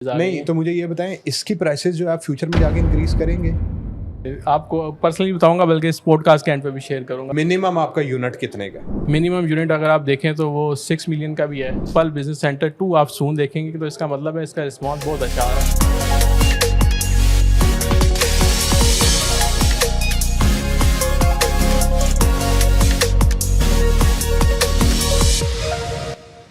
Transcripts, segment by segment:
नहीं तो मुझे ये बताएं, इसकी प्राइसेस जो आप फ्यूचर में जाके इंक्रीज करेंगे? आपको पर्सनली बताऊंगा, बल्कि इस पॉडकास्ट के एंड पे भी शेयर करूंगा। मिनिमम आपका यूनिट कितने का? मिनिमम यूनिट अगर आप देखें तो वो 6 मिलियन का भी है। पर्ल बिजनेस सेंटर 2 आप सून देखेंगे, तो इसका मतलब है इसका रिस्पॉन्स बहुत अच्छा आ रहा है।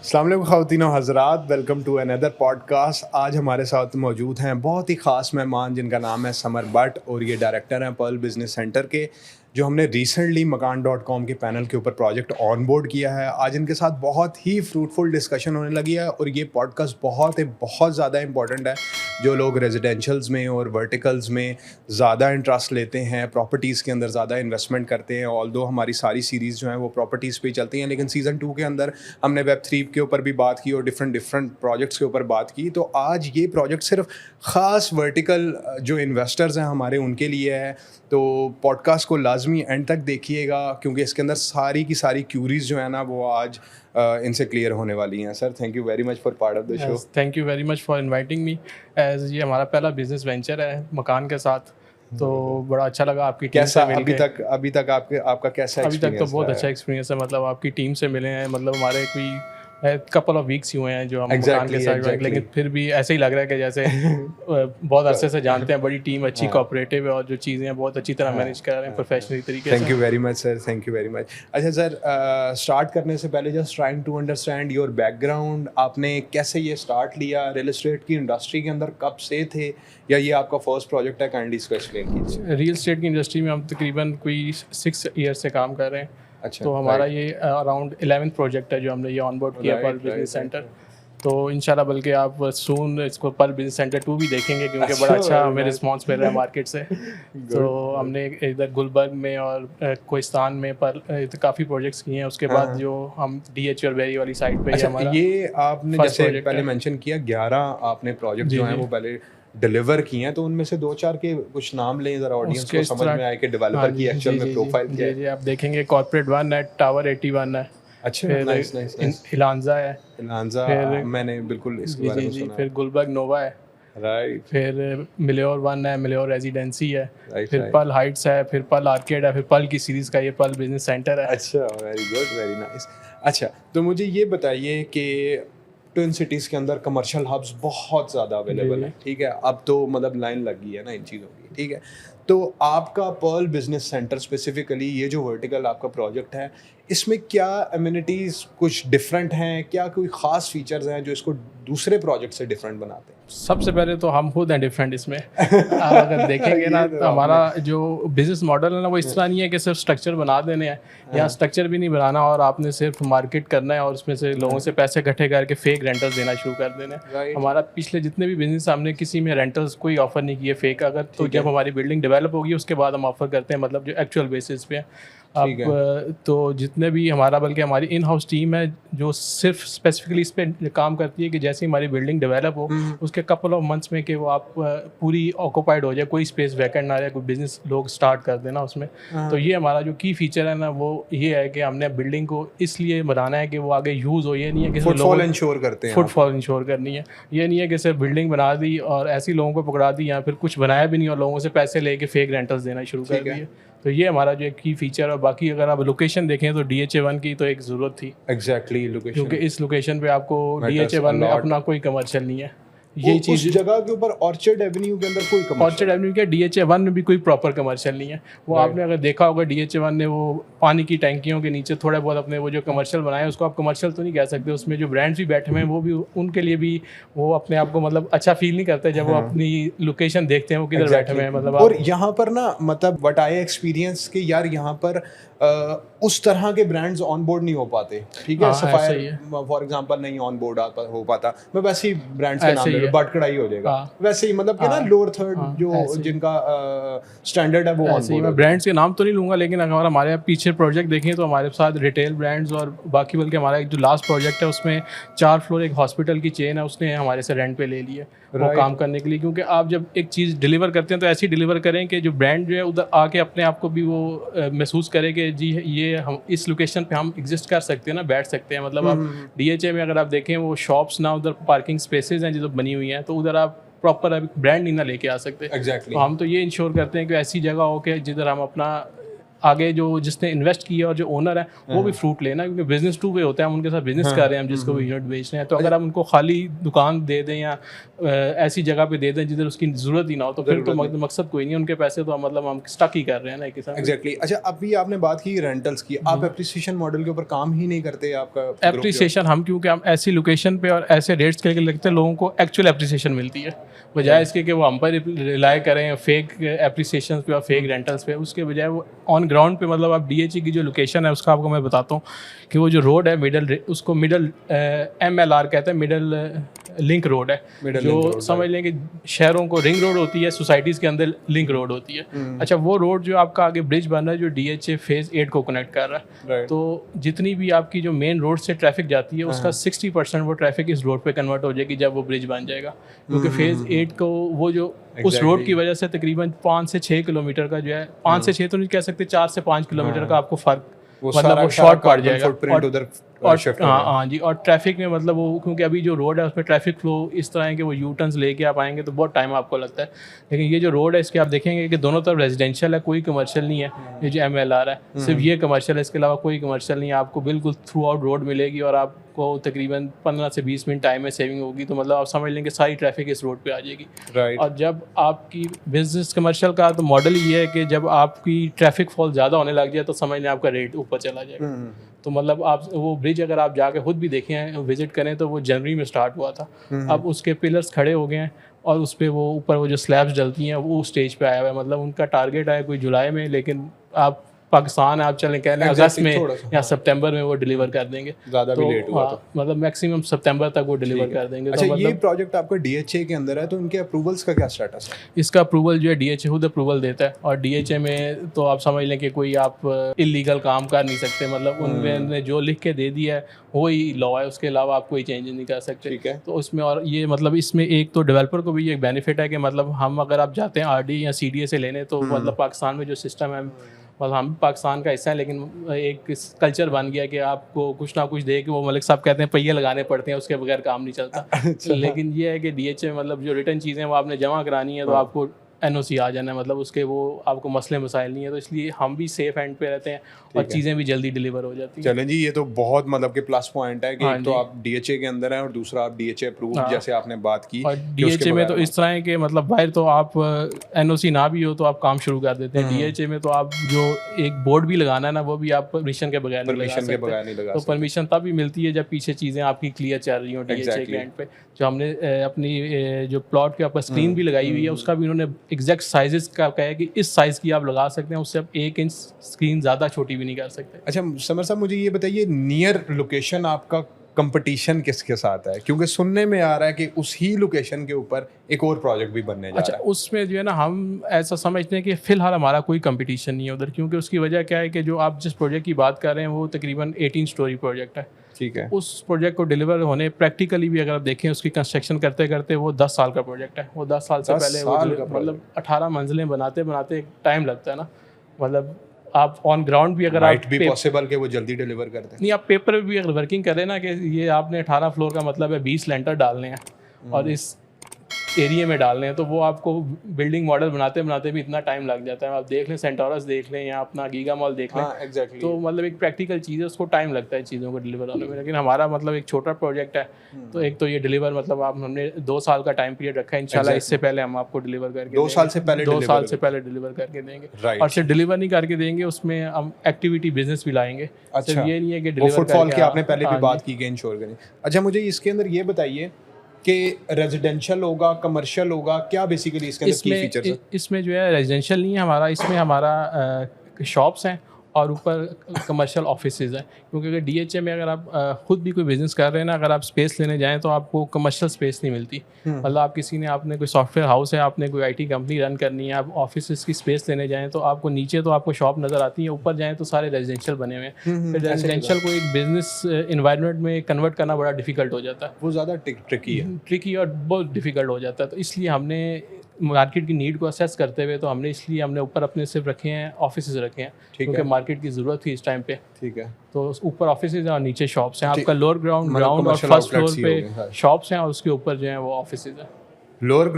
अस्सलाम वालेकुम ख़वातीन और हज़रात, वेलकम टू अनदर पॉडकास्ट। आज हमारे साथ मौजूद हैं बहुत ही ख़ास मेहमान जिनका नाम है समर भट्ट, और ये डायरेक्टर हैं पर्ल बिजनेस सेंटर के, जो हमने रिसेंटली मकान.com के पैनल के ऊपर प्रोजेक्ट ऑन बोर्ड किया है। आज इनके साथ बहुत ही फ्रूटफुल डिस्कशन होने लगी है, और ये पॉडकास्ट बहुत ज़्यादा इंपॉर्टेंट है। जो लोग रेजिडेंशल्स में और वर्टिकल्स में ज़्यादा इंटरेस्ट लेते हैं, प्रॉपर्टीज़ के अंदर ज़्यादा इन्वेस्टमेंट करते हैं, ऑल्दो हमारी सारी सीरीज़ जो हैं वो प्रॉपर्टीज़ पे ही चलती हैं, लेकिन सीज़न 2 के अंदर हमने Web3 के ऊपर भी बात की और डिफरेंट प्रोजेक्ट्स के ऊपर बात की। तो आज ये प्रोजेक्ट सिर्फ ख़ास वर्टिकल जो इन्वेस्टर्स हैं हमारे, उनके लिए है। तो पॉडकास्ट को लाजमी एंड तक देखिएगा, क्योंकि इसके अंदर सारी की सारी क्यूरीज जो है ना वो आज इनसे क्लियर होने वाली हैं। Sir, thank you very much for part of the show. Thank you very much for inviting me. As ये हमारा पहला बिजनेस वेंचर है मकान के साथ, तो बड़ा अच्छा लगा आपकी टीम कैसा से मिलके। अभी तक आपका कैसा अभी तक तो बहुत अच्छा एक्सपीरियंस है। मतलब आपकी टीम से मिले हैं, मतलब हमारे कोई कपल ऑफ वीक्स हुए हैं जो हम मकान के साथ लेकिन फिर भी ऐसे ही लग रहा है कि जैसे बहुत अरसे से जानते हैं। बड़ी टीम, अच्छी कोऑपरेटिव है, और जो चीज़ें हैं बहुत अच्छी तरह मैनेज कर रहे हैं प्रोफेशनल तरीके से। Thank you very much sir, thank you very much. अच्छा सर, स्टार्ट करने से पहले just trying to understand your background. आपने कैसे ये स्टार्ट लिया? रियल एस्टेट की इंडस्ट्री के अंदर कब से थे, या ये आपका फर्स्ट प्रोजेक्ट है? काइंडली इसको एक्सप्लेन कीजिए। रियल एस्टेट की इंडस्ट्री में हम तकरीबन कोई 6 ईयर से काम कर रहे हैं। अच्छा, तो हमारा ये अराउंड 11th प्रोजेक्ट है जो हमने ये ऑन बोर्ड किया पर्ल बिजनेस सेंटर। तो इंशाल्लाह बल्कि आप सून इसको पर्ल बिजनेस सेंटर 2 भी देखेंगे, क्योंकि बड़ा अच्छा हमें रिस्पांस मिल रहा है मार्केट से। तो हमने इधर गुलबर्ग में और कोहिस्तान में पर काफ़ी प्रोजेक्ट्स किए हैं। उसके बाद जो हम DH और बेरी वाली साइड पे हमारा ये आपने जैसे पहले मेंशन किया 11 आपने प्रोजेक्ट जो हैं वो पहले डिलीवर किए हैं, तो उनमें से 2-4 के कुछ नाम लें जरा, ऑडियंस को समझ में आए कि डेवलपर की एक्चुअल में प्रोफाइल क्या है। जी, आप देखेंगे कॉर्पोरेट 1 है, टावर 81 है। अच्छा, नाइस। हिलांजा है, मैंने बिल्कुल इसके बारे में सुना। फिर गुलबर्ग नोवा है, राइट। फिर मिलियोर 1 है, मिलियोर रेजिडेंसी है, फिर पर्ल हाइट्स है, फिर पर्ल आर्केड है, फिर पर्ल की सीरीज का ये पर्ल बिजनेस सेंटर है। अच्छा, वेरी गुड, वेरी नाइस। अच्छा, तो मुझे ये बताइए कि ट्विन सिटीज़ के अंदर कमर्शियल हब्स बहुत ज़्यादा अवेलेबल है, ठीक है? अब तो मतलब लाइन लग गई है ना इन चीज़ों की, ठीक है? तो आपका पर्ल बिजनेस सेंटर स्पेसिफिकली ये जो वर्टिकल आपका प्रोजेक्ट है, इसमें क्या एमिनिटीज़ कुछ डिफरेंट हैं? क्या कोई ख़ास फीचर्स हैं जो इसको दूसरे प्रोजेक्ट से डिफरेंट बनाते हैं? सबसे पहले तो हम खुद हैं डिफरेंट इसमें। आप अगर देखेंगे ना तो हमारा जो बिजनेस मॉडल है ना वो इस तरह नहीं है कि सिर्फ स्ट्रक्चर बना देने हैं। यहाँ स्ट्रक्चर भी नहीं बनाना, और आपने सिर्फ मार्केट करना है और उसमें से लोगों से पैसे इकट्ठे करके फेक रेंटल्स देना शुरू कर देने हैं। हमारा पिछले जितने भी बिजनेस हमने किसी में रेंटल्स कोई ऑफर नहीं किए फेक। अगर तो जब हमारी बिल्डिंग डेवलप होगी उसके बाद हम ऑफर करते हैं, मतलब जो एक्चुअल बेसिस पे अब तो जितने भी हमारा, बल्कि हमारी इन हाउस टीम है जो सिर्फ स्पेसिफिकली इस पे काम करती है कि जैसे हमारी बिल्डिंग डेवलप हो उसके कपल ऑफ मंथ्स में कि वो आप पूरी ऑक्यूपाइड हो जाए, कोई स्पेस वैकेंट ना रहे, कोई बिजनेस लोग स्टार्ट कर देना उसमें। तो ये हमारा जो की फीचर है ना वो ये है कि हमने बिल्डिंग को इसलिए बनाना है कि वो आगे यूज़ हो। ये नहीं है कि फुटफॉल इंश्योर करते हैं, फुटफॉल इंश्योर करनी है। ये नहीं है कि सिर्फ बिल्डिंग बना दी और ऐसी लोगों को पकड़ा दी या फिर कुछ बनाया भी नहीं और लोगों से पैसे लेके फेक रेंटल्स देना शुरू कर दिए। तो ये हमारा जो एक की फीचर है। बाकी अगर आप लोकेशन देखें तो DHA1 की तो एक ज़रूरत थी एग्जैक्टली लोकेशन, क्योंकि इस लोकेशन पे आपको DHA1 में अपना कोई कमर्शियल नहीं है। यही चीज़ उस जगह के ऊपर ऑर्चर्ड एवेन्यू के अंदर कोई कमर्शियल, ऑर्चर्ड एवेन्यू के DHA1 में भी कोई प्रॉपर कमर्शियल नहीं है। वो आपने अगर देखा होगा DHA1 ने वो पानी की टैंकियों के नीचे थोड़ा बहुत अपने वो जो कमर्शियल बनाया उसको आप कमर्शियल तो नहीं कह सकते। उसमें जो ब्रांड्स भी बैठे हुए हैं वो भी उनके लिए भी वो अपने आप को मतलब अच्छा फील नहीं करते जब वो अपनी लोकेशन देखते हैं वो किधर बैठे हुए हैं। मतलब और यहाँ पर ना मतलब व्हाट आई एक्सपीरियंस कि यार यहाँ पर उस तरह के ब्रांड्स ऑन बोर्ड नहीं हो पाते, ठीक है? सफायर फॉर एग्जांपल नहीं ऑन बोर्ड हो पाता। मैं वैसे ही ब्रांड्स के नाम ले लूं, बट कढ़ाई हो जाएगा वैसे ही, मतलब कि ना लोअर थर्ड जो जिनका स्टैंडर्ड है वो ऑन बोर्ड। मैं ब्रांड्स के नाम तो नहीं लूंगा, लेकिन अगर हमारे पीछे प्रोजेक्ट देखें तो हमारे साथ रिटेल ब्रांड्स और बाकी, बल्कि हमारा एक जो लास्ट प्रोजेक्ट है उसमें 4 फ्लोर एक हॉस्पिटल की चेन है, उसने हमारे से रेंट पे ले लिए वो काम करने के लिए। क्योंकि आप जब एक चीज़ डिलीवर करते हैं तो ऐसी डिलीवर करें कि जो ब्रांड जो है उधर आके अपने आप को भी वो महसूस करे कि जी ये हम इस लोकेशन पे हम एग्जिस्ट कर सकते हैं ना, बैठ सकते हैं। मतलब आप DHA में अगर आप देखें वो शॉप्स ना उधर पार्किंग स्पेसेस हैं जो बनी बनी हुई हैं, तो उधर आप प्रॉपर अभी ब्रांड नहीं ना लेके आ सकते। एग्जैक्टली। तो हम तो ये इंश्योर करते हैं कि ऐसी जगह हो कि जिधर हम अपना आगे जो जिसने इन्वेस्ट किया और जो ओनर है वो भी फ्रूट लेना, क्योंकि बिजनेस टू वे होता है, हम उनके साथ बिजनेस कर रहे हैं, हम जिसको भी यूनिट बेच रहे हैं। तो अगर हम उनको खाली दुकान दे दें या ऐसी जगह पे दे दें जिधर उसकी ज़रूरत ही ना हो, तो फिर तो मकसद कोई नहीं, उनके पैसे तो मतलब हम स्टक ही कर रहे हैं ना एक हिसाब से। एग्जैक्टली। अच्छा, अभी आपने बात की रेंटल्स की, आप एप्रिसिएशन मॉडल के ऊपर काम ही नहीं करते आपका एप्रिसिएशन हम क्योंकि हम ऐसी लोकेशन पे और ऐसे रेट्स के लगते हैं, लोगों को एक्चुअल एप्रिसिएशन मिलती है, बजाय इसके कि वो हम पर रिलाई करें फेक एप्रिसिएशन पे और फेक रेंटल्स पे। उसके बजाय वो ऑन ग्राउंड पे, मतलब आप DHA की जो लोकेशन है उसका आपको मैं बताता हूँ कि वो जो रोड है उसको मिडल MLR कहते हैं, मिडल लिंक रोड है, जो समझ लें कि शहरों को रिंग रोड होती है, सोसाइटीज़ के अंदर लिंक रोड होती है। अच्छा, वो रोड जो आपका आगे ब्रिज बन रहा है जो DHA फेज़ 8 को कनेक्ट कर रहा है, तो जितनी भी आपकी जो मेन रोड से ट्रैफिक जाती है उसका 60% वो ट्रैफिक इस रोड पे कन्वर्ट हो जाएगी जब वो ब्रिज बन जाएगा, क्योंकि फेज़ 8 को वो जो उस रोड की वजह से तकरीबन 5 से 6 किलोमीटर का जो है, 5 से 6 तो नहीं कह सकते, 4 से 5 किलोमीटर का आपको फ़र्क, मतलब वो शॉर्ट पड़ जाएगा। और हाँ जी, और ट्रैफिक में मतलब वो, क्योंकि अभी जो रोड है उसमें ट्रैफिक फ्लो इस तरह है कि वो यू टर्न्स लेके आप आएंगे तो बहुत टाइम आपको लगता है। लेकिन ये जो रोड है इसके आप देखेंगे कि दोनों तरफ रेजिडेंशियल है, कोई कमर्शियल नहीं है। ये जो MLR है सिर्फ ये कमर्शियल है, इसके अलावा कोई कमर्शियल नहीं है। आपको बिल्कुल थ्रू आउट रोड मिलेगी और आपको तकरीबन 15 से 20 मिनट टाइम में सेविंग होगी। तो मतलब आप समझ लेंगे सारी ट्रैफिक इस रोड पर आ जाएगी। और जब आपकी बिजनेस कमर्शियल का तो मॉडल ये है कि जब आपकी ट्रैफिक फॉल ज़्यादा होने लग जाए तो समझ लें आपका रेट ऊपर चला जाएगा। तो मतलब आप वो ब्रिज अगर आप जाके खुद भी देखें हैं, विजिट करें, तो वो जनवरी में स्टार्ट हुआ था। अब उसके पिलर्स खड़े हो गए हैं और उस पर वो ऊपर वो जो स्लैब्स डलती हैं वो स्टेज पे आया हुआ है। मतलब उनका टारगेट है कोई जुलाई में, लेकिन आप पाकिस्तान आप चलें कह लें अगस्त में या सितंबर में वो डिलीवर कर देंगे। ज़्यादा भी लेट हुआ तो मतलब मैक्सिमम सितंबर तक वो डिलीवर कर देंगे। अच्छा, तो ये प्रोजेक्ट आपका DHA के अंदर है, तो इनके अप्रूवल्स का क्या स्टेटस है? इसका अप्रूवल जो है DHA खुद अप्रूवल देता है, और DHA में तो आप समझ लें कि कोई आप इलीगल काम कर नहीं सकते। मतलब उन्होंने जो लिख के दे दिया है वही लॉ है, उसके अलावा आप कोई चेंज नहीं कर सकते। ठीक है। तो उसमें और ये मतलब इसमें एक तो डेवलपर को भी ये एक बेनिफिट है कि मतलब हम अगर आप जाते हैं RD या CDA से लेने, तो मतलब पाकिस्तान में जो सिस्टम है, मतलब हम पाकिस्तान का हिस्सा है, लेकिन एक कल्चर बन गया कि आपको कुछ ना कुछ दे के वो मलिक साहब कहते हैं पहिए लगाने पड़ते हैं, उसके बगैर काम नहीं चलता। अच्छा। लेकिन ये है कि DHA मतलब जो रिटर्न चीज़ें वो आपने जमा करानी है तो आपको NOC आ जाना है, मतलब उसके वो आपको मसले मसाइल नहीं है। तो इसलिए हम भी सेफ एंड पे रहते हैं और चीज़ें भी जल्दी डिलीवर हो जाती हैं। चलें जी, ये तो बहुत मतलब कि प्लस पॉइंट है कि एक तो आप DHA के अंदर हैं और दूसरा आप DHA अप्रूव, जैसे आपने बात की। और DHA में तो इस तरह है कि मतलब बाहर तो आप NOC ना भी हो तो आप काम शुरू कर देते हैं। DHA में तो आप जो एक बोर्ड भी लगाना है ना, वो भी आप परमिशन के बगैर नहीं लगा सकते। तो परमिशन तब भी मिलती है जब पीछे चीज़ें आपकी क्लियर चल रही हो DHA के एंड पे। जो हमने अपनी जो प्लॉट के ऊपर स्क्रीन भी लगाई हुई है, उसका भी उन्होंने एग्जैक्ट साइजेस का कहा है कि इस साइज़ की आप लगा सकते हैं, उससे आप 1 इंच स्क्रीन ज़्यादा छोटी भी नहीं कर सकते। अच्छा समर साहब, मुझे ये बताइए, नियर लोकेशन आपका कंपटीशन किसके साथ है? क्योंकि सुनने में आ रहा है कि उस ही लोकेशन के ऊपर एक और प्रोजेक्ट भी बनने जा रहा है। उसमें जो है ना, हम ऐसा समझते हैं कि फ़िलहाल हमारा कोई कंपटीशन नहीं है उधर, क्योंकि उसकी वजह क्या है कि जो आप जिस प्रोजेक्ट की बात कर रहे हैं वो तकरीबन 18 स्टोरी प्रोजेक्ट है। ठीक है। उस प्रोजेक्ट को डिलीवर होने प्रैक्टिकली भी अगर आप देखें, उसकी कंस्ट्रक्शन करते करते वो 10 साल का प्रोजेक्ट है। वो 10 साल से पहले मतलब 18 मंजिलें बनाते बनाते टाइम लगता है ना। मतलब आप ऑन ग्राउंड भी अगर आप भी पॉसिबल कि वो जल्दी डिलीवर कर दें। नहीं, आप पेपर भी अगर वर्किंग करें ना कि ये आपने 18 फ्लोर का मतलब है 20 लेंटर डालने हैं और इस एरिया में डालने हैं, तो वो आपको बिल्डिंग मॉडल बनाते बनाते भी इतना टाइम लग जाता है। आप देख लें सेंटोरस देख लें या अपना गीगा मॉल देख लें। एग्जैक्टली। तो मतलब एक प्रैक्टिकल चीज़ है, उसको टाइम लगता है चीज़ों को डिलीवर होने में। लेकिन हमारा मतलब एक छोटा प्रोजेक्ट है, तो एक तो ये डिलीवर मतलब हमने 2 साल का टाइम पीरियड रखा है। इंशाल्लाह इससे पहले हम आपको डिलीवर करके 2 साल से पहले डिलीवर करके देंगे। और सिर्फ डिलीवर नहीं करके देंगे, उसमें हम एक्टिविटी बिजनेस भी लाएंगे। अच्छा, ये नहीं है कि डिलीवर फुटफॉल की आपने पहले भी बात की कि इंश्योर करें। अच्छा, मुझे इसके अंदर ये बताइए कि रेजिडेंशियल होगा, कमर्शियल होगा, क्या बेसिकली इसके अंदर की फीचर्स हैं? इसमें जो है रेजिडेंशियल नहीं है हमारा, इसमें हमारा शॉप्स हैं और ऊपर कमर्शियल ऑफिसेज हैं। क्योंकि अगर DHA में अगर आप खुद भी कोई बिजनेस कर रहे हैं ना, अगर आप स्पेस लेने जाएं तो आपको कमर्शियल स्पेस नहीं मिलती। मतलब आप आपने कोई सॉफ्टवेयर हाउस है, आपने कोई IT कंपनी रन करनी है, आप ऑफिस की स्पेस लेने जाएं तो आपको नीचे तो आपको शॉप नज़र आती है, ऊपर जाएँ तो सारे रेजिडेंशियल बने हुए हैं। फिर रेजिडेंशियल को एक बिजनेस इन्वायरमेंट में कन्वर्ट करना बड़ा डिफिकल्ट हो जाता है। वो ज़्यादा ट्रिकी है, ट्रिकी और बहुत डिफिकल्ट हो जाता है। तो इसलिए हमने मार्केट की नीड को असेस करते हुए तो हमने ऊपर अपने सिर्फ रखे हैं ऑफिस रखे हैं, क्योंकि मार्केट की ज़रूरत थी इस टाइम पे। ठीक है। तो ऊपर ऑफिस हैं और नीचे शॉप्स हैं। आपका लोअर ग्राउंड और फर्स्ट फ्लोर पे शॉप्स हैं और उसके ऊपर जो है वो ऑफिस हैं। लोअर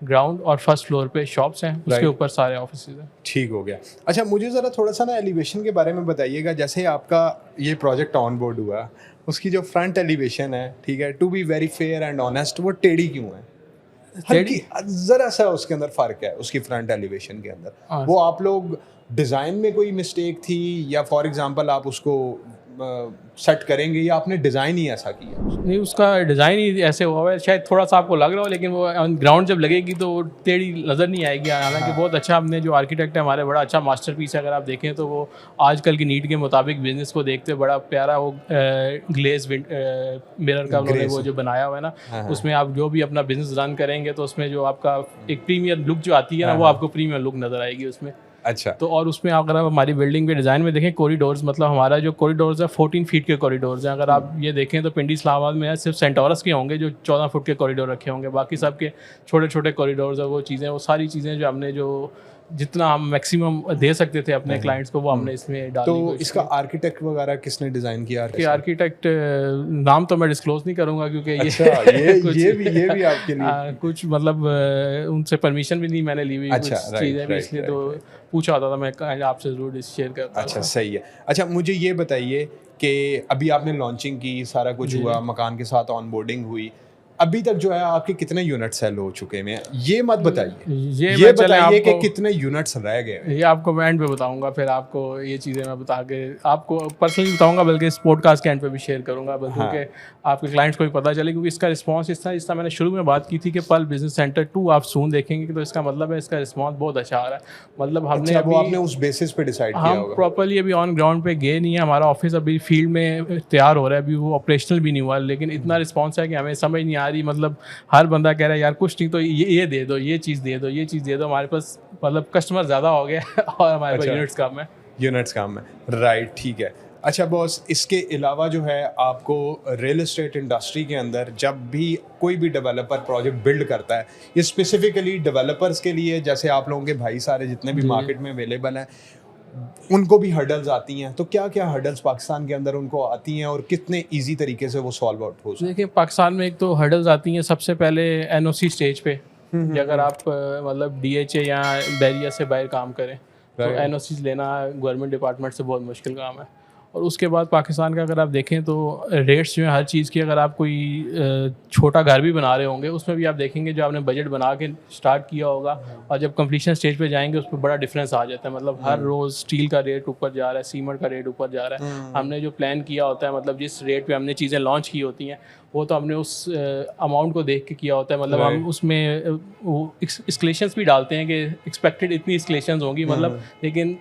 ग्राउंड और फर्स्ट फ्लोर पे शॉप्स हैं, उसके ऊपर सारे ऑफिस हैं। ठीक हो गया। अच्छा, मुझे ज़रा थोड़ा सा ना एलिवेशन के बारे में बताइएगा। जैसे आपका ये प्रोजेक्ट ऑन बोर्ड हुआ, उसकी जो फ्रंट एलिवेशन है, ठीक है, to be very fair and honest, वो टेढ़ी क्यों है? ज़रा सा उसके अंदर फ़र्क है उसकी फ्रंट एलिवेशन के अंदर। वो आप लोग डिज़ाइन में कोई मिस्टेक थी या फॉर एग्जांपल आप उसको सेट करेंगे या आपने डिज़ाइन ही ऐसा किया? नहीं, उसका डिज़ाइन ही ऐसे हुआ है, शायद थोड़ा सा आपको लग रहा हो, लेकिन वो ऑन ग्राउंड जब लगेगी तो टेढ़ी नज़र नहीं आएगी। हालांकि बहुत अच्छा, हमने जो आर्किटेक्ट है हमारे, बड़ा अच्छा मास्टरपीस है। अगर आप देखें तो वो आजकल की नीड के मुताबिक बिजनेस को देखते बड़ा प्यारा वो ग्लेज मिरर का उन्होंने वो जो बनाया हुआ है ना, उसमें आप जो भी अपना बिजनेस रन करेंगे तो उसमें जो आपका एक प्रीमियर लुक जो आती है ना, वो आपको प्रीमियर लुक नज़र आएगी उसमें। अच्छा। तो और उसमें अगर आप हमारी बिल्डिंग के डिज़ाइन में देखें, कॉरिडोर्स, मतलब हमारा जो कॉरिडोर्स है 14 फीट के कॉरिडोर्स हैं। अगर आप ये देखें तो पिंडी इस्लामाबाद में सिर्फ सेंटोरस के होंगे जो 14 फुट के कॉरिडोर रखे होंगे, बाकी सब के छोटे छोटे कॉरिडोर्स है। वो चीज़ें, वो सारी चीज़ें जो हमने जो जितना हम मैक्सिमम दे सकते थे अपने क्लाइंट्स को, वो हमने इसमें डाल। तो इसका आर्किटेक्ट वगैरह किसने डिज़ाइन किया? आर्किटेक्ट नाम तो मैं डिस्क्लोज नहीं करूँगा क्योंकि अच्छा, ये भी आपके लिए कुछ मतलब उनसे परमिशन भी नहीं मैंने ली हुई। अच्छा, चीज़ें भी इसलिए तो पूछा होता था, मैं आपसे ज़रूर शेयर करता। अच्छा, सही है। अच्छा, मुझे ये बताइए कि अभी आपने लॉन्चिंग की, सारा कुछ हुआ, मकान के साथ ऑनबोर्डिंग हुई, अभी तक जो है आपके कितने यूनिट सेल हो चुके हैं? ये मत बताइए, ये बताइए कि कितने यूनिट्स रह गए। ये आपको मैं एंड पे बताऊंगा, फिर आपको ये चीज़ें मैं बता के आपको पर्सनली बताऊंगा, बल्कि इस पॉडकास्ट के एंड पे भी शेयर करूंगा, बल्कि आपके क्लाइंट्स को भी पता चले। क्योंकि इसका रिस्पांस इस तरह मैंने शुरू में बात की थी कि पर्ल बिजनेस सेंटर 2 आप सून देखेंगे, तो इसका मतलब है इसका रिस्पांस बहुत अच्छा आ रहा है। मतलब हमने आपने उस बेसिस पे डिसाइड किया होगा? हम प्रॉपर्ली अभी ऑन ग्राउंड पे गए नहीं है, हमारा ऑफिस अभी फील्ड में तैयार हो रहा है, अभी वो ऑपरेशनल भी नहीं हुआ, लेकिन इतना रिस्पांस है कि हमें समझ नहीं आ रही। मतलब हर बंदा कह रहा है यार कुछ नहीं तो ये दे दो, ये चीज़ दे दो, ये चीज़ दे दो। हमारे पास मतलब कस्टमर ज़्यादा हो गया और हमारे पास यूनिट्स कम है। राइट, ठीक है। अच्छा बॉस, इसके अलावा जो है आपको रियल एस्टेट इंडस्ट्री के अंदर जब भी कोई भी डेवलपर प्रोजेक्ट बिल्ड करता है, ये स्पेसिफिकली डेवलपर्स के लिए, जैसे आप लोगों के भाई सारे जितने भी मार्केट में अवेलेबल हैं, उनको भी हर्डल्स आती हैं, तो क्या क्या हर्डल्स पाकिस्तान के अंदर उनको आती हैं और कितने इजी तरीके से वो सॉल्व आउट हो सकते हैं? देखिए, पाकिस्तान में एक तो हर्डल्स आती हैं सबसे पहले एनओसी स्टेज पे, कि अगर आप मतलब डीएचए या बैरिया से बाहर काम करें तो एनओसी लेना गवर्नमेंट डिपार्टमेंट से बहुत मुश्किल काम है। और उसके बाद पाकिस्तान का अगर आप देखें तो रेट्स जो है हर चीज़ की, अगर आप कोई छोटा घर भी बना रहे होंगे उसमें भी आप देखेंगे जो आपने बजट बना के स्टार्ट किया होगा और जब कंप्लीशन स्टेज पे जाएंगे उस पर बड़ा डिफरेंस आ जाता है। मतलब हर रोज़ स्टील का रेट ऊपर जा रहा है, सीमेंट का रेट ऊपर जा रहा है। हमने जो प्लान किया होता है, मतलब जिस रेट पे हमने चीज़ें लॉन्च की होती हैं, वो तो हमने उस अमाउंट को देख के किया होता है। मतलब हम उसमें वो एक्सक्लेशंस भी डालते हैं कि एक्सपेक्टेड इतनी एक्सक्लेशंस होंगी, मतलब लेकिन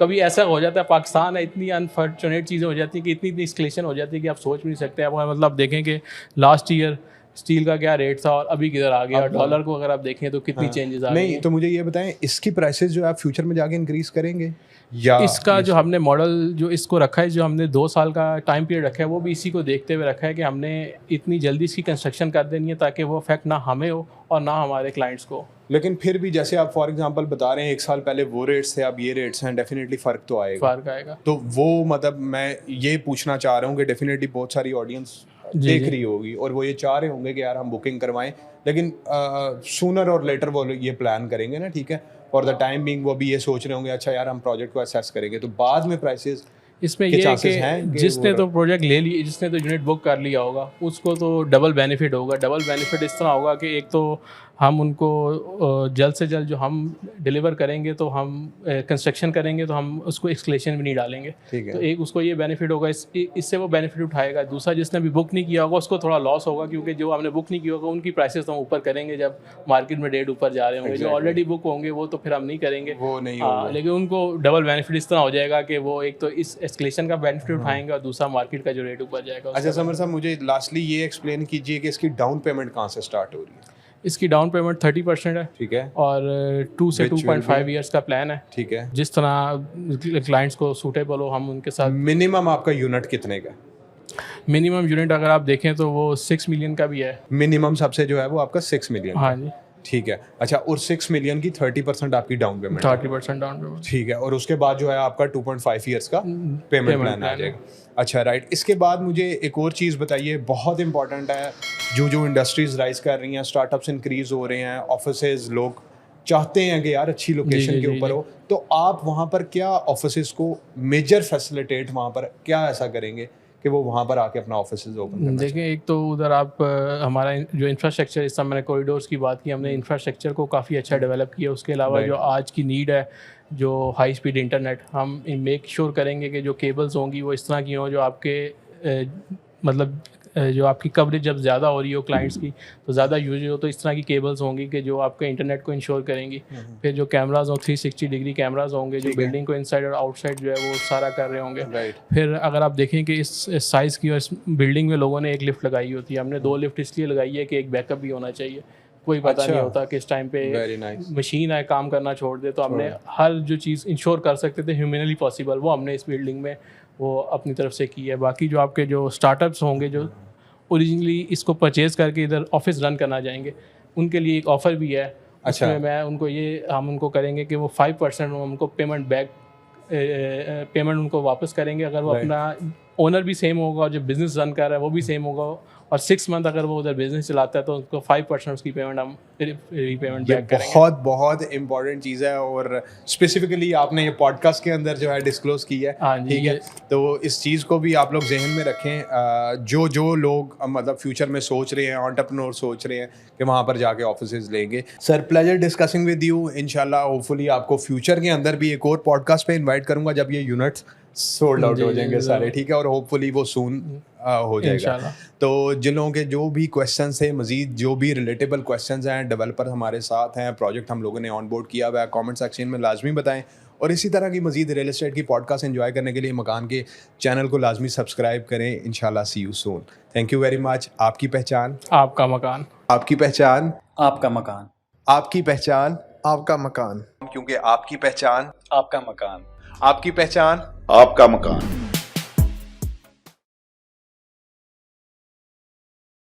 कभी ऐसा हो जाता है, पाकिस्तान है, इतनी अनफॉर्चुनेट चीज़ें हो जाती हैं कि इतनी एस्केलेशन हो जाती है कि आप सोच भी नहीं सकते। आप मतलब देखें कि लास्ट ईयर स्टील का क्या रेट था और अभी किधर आ गया, डॉलर को अगर आप देखें तो कितनी चेंजेस आ गई। नहीं, तो मुझे ये बताएं, इसकी प्राइसेस जो आप फ्यूचर में जाके इंक्रीज करेंगे या इसका जो हमने मॉडल जो इसको रखा है, जो हमने 2 साल का टाइम पीरियड रखा है, वो भी इसी को देखते हुए रखा है कि हमने इतनी जल्दी इसकी कंस्ट्रक्शन कर देनी है ताकि वो इफेक्ट ना हमें हो और ना हमारे क्लाइंट्स को। लेकिन फिर भी जैसे आप फॉर एग्जांपल बता रहे हैं 1 साल पहले वो रेट्स थे, अब ये रेट्स हैं, डेफिनेटली फ़र्क तो आएगा। तो वो मतलब मैं ये पूछना चाह रहा हूँ कि डेफिनेटली बहुत सारी ऑडियंस देख रही होगी और वो ये चाह रहे होंगे कि यार हम बुकिंग करवाएं, लेकिन सूनर और लेटर वो ये प्लान करेंगे ना, ठीक है, फॉर द टाइम बिंग वो भी ये सोच रहे होंगे अच्छा यार हम प्रोजेक्ट को असेस करेंगे, तो बाद में प्राइसेस इसमें ये है कि जिसने तो प्रोजेक्ट ले लिया, जिसने तो यूनिट बुक कर लिया होगा, उसको तो डबल बेनिफिट होगा। डबल बेनिफिट इस तरह होगा कि एक तो हम उनको जल्द से जल्द जो हम डिलीवर करेंगे तो हम कंस्ट्रक्शन करेंगे तो हम उसको एक्सक्लेशन भी नहीं डालेंगे, तो एक उसको ये बेनिफिट होगा, इससे वो बेनिफिट उठाएगा। दूसरा, जिसने भी बुक नहीं किया होगा उसको थोड़ा लॉस होगा, क्योंकि जो हमने बुक नहीं किया होगा उनकी प्राइसेस तो हम ऊपर करेंगे जब मार्केट में रेट ऊपर जा रहे होंगे। जो ऑलरेडी बुक होंगे वो तो फिर हम नहीं करेंगे, वो नहीं होगा। लेकिन उनको डबल बेनिफिट इस तरह हो जाएगा कि वो एक तो इस एस्केलेशन का बेनिफिट उठाएंगे और दूसरा मार्केट का जो रेट ऊपर जाएगा। अच्छा समर साहब, मुझे लास्टली ये एक्सप्लेन कीजिए कि इसकी डाउन पेमेंट कहाँ से स्टार्ट हो रही है? इसकी डाउन पेमेंट 30% है, ठीक है, और 2 से 2.5 ईयर्स का प्लान है, ठीक है। जिस तरह क्लाइंट्स को सूटेबल हो हम उनके साथ। मिनिमम आपका यूनिट कितने का? मिनिमम यूनिट अगर आप देखें तो वो 6 मिलियन का भी है। मिनिमम सबसे जो है वो आपका 6 मिलियन। हाँ जी। ठीक है, अच्छा, और 6 मिलियन की 30% आपकी डाउन पेमेंट, 30% डाउन पेमेंट। ठीक है, और उसके बाद जो है आपका 2.5 ईयर्स का पेमेंट payment प्लान आ plan जाएगा। अच्छा, राइट। इसके बाद मुझे एक और चीज़ बताइए, बहुत इंपॉर्टेंट है, जो इंडस्ट्रीज राइज कर रही हैं, स्टार्टअप्स इंक्रीज हो रहे हैं, ऑफिसेज लोग चाहते हैं कि यार अच्छी लोकेशन जी, के जी, ऊपर जी। हो, तो आप वहाँ पर क्या ऑफिसेज को मेजर फैसिलिटेट वहाँ पर क्या ऐसा करेंगे कि वो वहाँ पर आके अपना ऑफिसेज ओपन करना देखिए, एक तो उधर आप हमारा जो इंफ्रास्ट्रक्चर, इस समय मैंने कॉरिडोर्स की बात की, हमने इंफ्रास्ट्रक्चर को काफ़ी अच्छा डेवलप किया। उसके अलावा जो आज की नीड है, जो हाई स्पीड इंटरनेट, हम मेक श्योर करेंगे कि जो केबल्स होंगी वो इस तरह की हों जो आपके मतलब जो आपकी कवरेज जब ज़्यादा हो रही हो क्लाइंट्स की, तो ज़्यादा यूज हो, तो इस तरह की केबल्स होंगी कि जो आपके इंटरनेट को इंश्योर करेंगी। फिर जो कैमराज हों, 360 डिग्री कैमराज होंगे जो बिल्डिंग को इनसाइड और आउटसाइड जो है वो सारा कर रहे होंगे। राइट। फिर अगर आप देखें कि इस साइज़ की और इस बिल्डिंग में लोगों ने एक लिफ्ट लगाई होती है, हमने 2 लिफ्ट इसलिए लगाई है कि एक बैकअप भी होना चाहिए। कोई पता नहीं होता किस टाइम पे वेरी नाइस। मशीन है काम करना छोड़ दे, तो हमने हर जो चीज़ इंश्योर कर सकते थे ह्यूमनली पॉसिबल, वो हमने इस बिल्डिंग में वो अपनी तरफ से की है। बाकी जो आपके जो स्टार्टअप्स होंगे जो ओरिजिनली इसको परचेज़ करके इधर ऑफिस रन करना चाहेंगे, उनके लिए एक ऑफ़र भी है। अच्छा। उसमें मैं उनको ये हम उनको करेंगे कि वो 5% उनको पेमेंट उनको वापस करेंगे अगर वो अपना ओनर भी सेम होगा और जो बिज़नेस रन कर रहा है वो भी सेम होगा, और 6 मंथ अगर वो उधर बिजनेस चलाता है तो उसको 5% उसकी पेमेंट हम रीपेमेंट बैक करेंगे। बहुत बहुत इंपॉर्टेंट चीज़ है, और स्पेसिफिकली आपने ये पॉडकास्ट के अंदर जो है डिस्क्लोज की है। हाँ जी, ठीक है, तो इस चीज़ को भी आप लोग जहन में रखें। जो लोग मतलब फ्यूचर में सोच रहे हैं, एंटरप्रेन्योर सोच रहे हैं कि वहाँ पर जाके ऑफिसेज लेंगे। Sir, pleasure discussing with you. इंशाल्लाह होपफुली आपको फ्यूचर के अंदर भी एक और पॉडकास्ट पे इन्वाइट करूँगा जब ये यूनिट्स सोल्ड आउट हो जाएंगे सारे, ठीक है, और होपफुली वो सून हो जाएगा। इंशाल्लाह। तो जिन लोगों के जो भी क्वेश्चंस है, मजीद जो भी रिलेटेबल क्वेश्चंस हैं, डेवलपर हमारे साथ हैं, प्रोजेक्ट हम लोगों ने ऑन बोर्ड किया हुआ है, कमेंट सेक्शन में लाजमी बताएं। और इसी तरह की मजीद रियल एस्टेट की पॉडकास्ट एंजॉय करने के लिए मकान के चैनल को लाजमी सब्सक्राइब करें। इंशाल्लाह see you soon. Thank you very much. आपकी पहचान, आपका मकान। आपकी पहचान, आपका मकान। आपकी पहचान, आपका मकान। क्योंकि आपकी पहचान आपका मकान। आपकी पहचान आपका मकान।